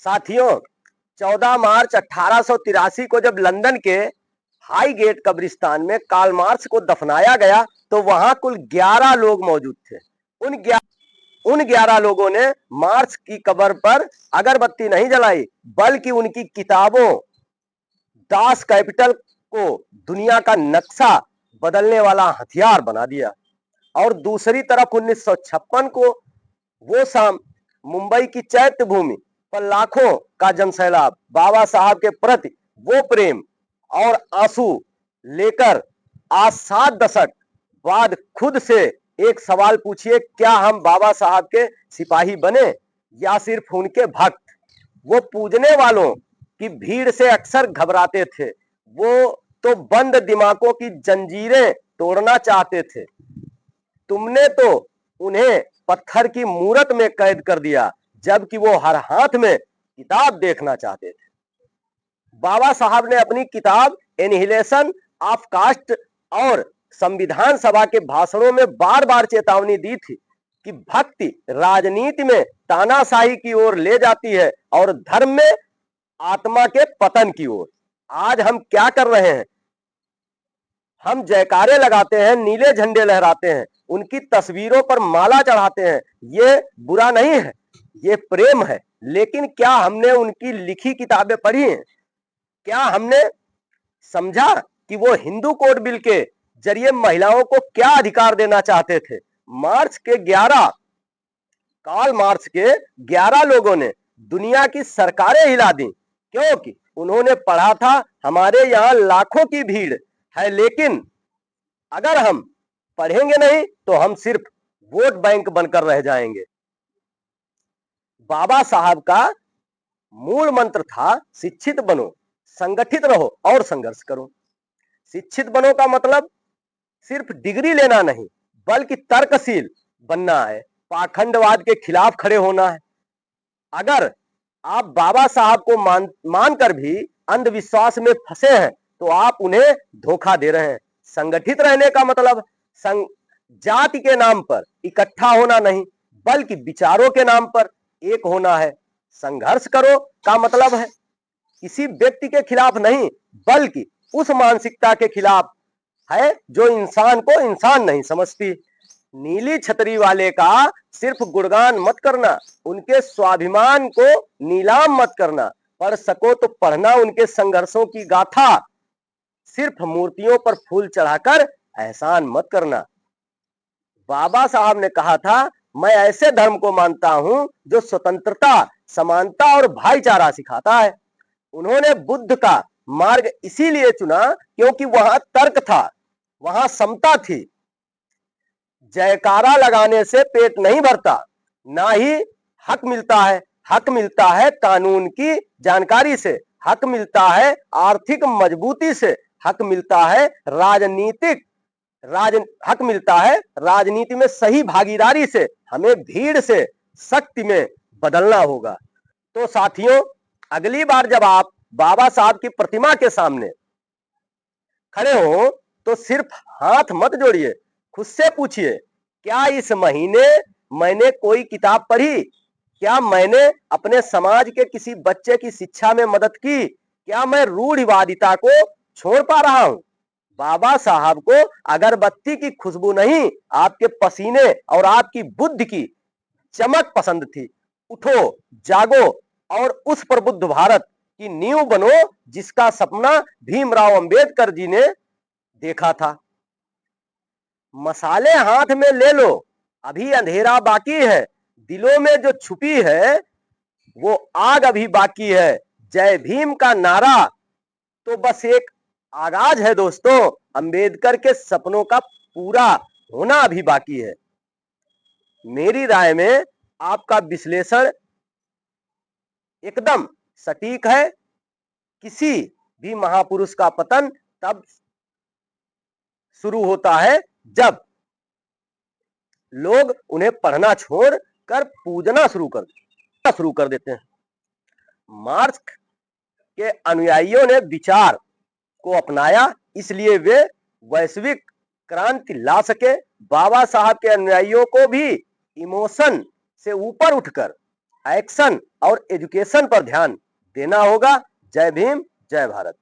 साथियों, 14 मार्च 1883 को जब लंदन के हाईगेट कब्रिस्तान में कार्ल मार्क्स को दफनाया गया तो वहां कुल 11 लोग मौजूद थे। उन 11 लोगों ने मार्क्स की कब्र पर अगरबत्ती नहीं जलाई, बल्कि उनकी किताबों दास कैपिटल को दुनिया का नक्शा बदलने वाला हथियार बना दिया। और दूसरी तरफ 1956 को वो शाम मुंबई की चैत्य भूमि पर लाखों का जनसैलाब बाबा साहब के प्रति वो प्रेम और आंसू लेकर आज 7 दशक बाद खुद से एक सवाल पूछिए, क्या हम बाबा साहब के सिपाही बने या सिर्फ उनके भक्त? वो पूजने वालों की भीड़ से अक्सर घबराते थे, वो तो बंद दिमागों की जंजीरें तोड़ना चाहते थे। तुमने तो उन्हें पत्थर की मूरत में कैद कर दिया, जबकि वो हर हाथ में किताब देखना चाहते थे। बाबा साहब ने अपनी किताब एनिहिलेशन ऑफ कास्ट और संविधान सभा के भाषणों में बार बार चेतावनी दी थी कि भक्ति राजनीति में तानाशाही की ओर ले जाती है और धर्म में आत्मा के पतन की ओर। आज हम क्या कर रहे हैं? हम जयकारे लगाते हैं, नीले झंडे लहराते हैं, उनकी तस्वीरों पर माला चढ़ाते हैं। ये बुरा नहीं है, ये प्रेम है। लेकिन क्या हमने उनकी लिखी किताबें पढ़ी हैं? क्या हमने समझा कि वो हिंदू कोड बिल के जरिए महिलाओं को क्या अधिकार देना चाहते थे? कार्ल मार्क्स के 11 लोगों ने दुनिया की सरकारें हिला दी, क्योंकि उन्होंने पढ़ा था हमारे यहां लाखों की भीड़ है, लेकिन अगर हम पढ़ेंगे नहीं तो हम सिर्फ वोट बैंक बनकर रह जाएंगे। बाबा साहब का मूल मंत्र था, शिक्षित बनो, संगठित रहो और संघर्ष करो। शिक्षित बनो का मतलब सिर्फ डिग्री लेना नहीं, बल्कि तर्कशील बनना है, पाखंडवाद के खिलाफ खड़े होना है। अगर आप बाबा साहब को मानकर भी अंधविश्वास में फंसे हैं तो आप उन्हें धोखा दे रहे हैं। संगठित रहने का मतलब जाति के नाम पर इकट्ठा होना नहीं, बल्कि विचारों के नाम पर एक होना है। संघर्ष करो का मतलब है किसी व्यक्ति के खिलाफ नहीं, बल्कि उस मानसिकता के खिलाफ है जो इंसान को इंसान नहीं समझती। नीली छतरी वाले का सिर्फ गुणगान मत करना, उनके स्वाभिमान को नीलाम मत करना। पढ़ सको तो पढ़ना उनके संघर्षों की गाथा, सिर्फ मूर्तियों पर फूल चढ़ाकर एहसान मत करना। बाबा साहब ने कहा था, मैं ऐसे धर्म को मानता हूं जो स्वतंत्रता, समानता और भाईचारा सिखाता है। उन्होंने बुद्ध का मार्ग इसीलिए चुना क्योंकि वहां तर्क था, वहां समता थी। जयकारा लगाने से पेट नहीं भरता, ना ही हक मिलता है। हक मिलता है कानून की जानकारी से, हक मिलता है आर्थिक मजबूती से, हक मिलता है हक मिलता है राजनीति में सही भागीदारी से। हमें भीड़ से शक्ति में बदलना होगा। तो साथियों, अगली बार जब आप बाबा साहब की प्रतिमा के सामने खड़े हो तो सिर्फ हाथ मत जोड़िए, खुद से पूछिए, क्या इस महीने मैंने कोई किताब पढ़ी? क्या मैंने अपने समाज के किसी बच्चे की शिक्षा में मदद की? क्या मैं रूढ़िवादिता को छोड़ पा रहा हूं? बाबा साहब को अगरबत्ती की खुशबू नहीं, आपके पसीने और आपकी बुद्धि की चमक पसंद थी। उठो, जागो और उस प्रबुद्ध भारत की नींव बनो जिसका सपना भीमराव अंबेडकर जी ने देखा था। मसाले हाथ में ले लो, अभी अंधेरा बाकी है। दिलों में जो छुपी है वो आग अभी बाकी है। जय भीम का नारा तो बस एक आगाज है दोस्तों, अंबेडकर के सपनों का पूरा होना अभी बाकी है। मेरी राय में आपका विश्लेषण एकदम सटीक है। किसी भी महापुरुष का पतन तब शुरू होता है जब लोग उन्हें पढ़ना छोड़कर पूजना शुरू कर देते हैं। मार्क्स के अनुयायियों ने विचार को अपनाया, इसलिए वे वैश्विक क्रांति ला सके। बाबा साहब के अनुयायियों को भी इमोशन से ऊपर उठकर एक्शन और एजुकेशन पर ध्यान देना होगा। जय भीम, जय भारत।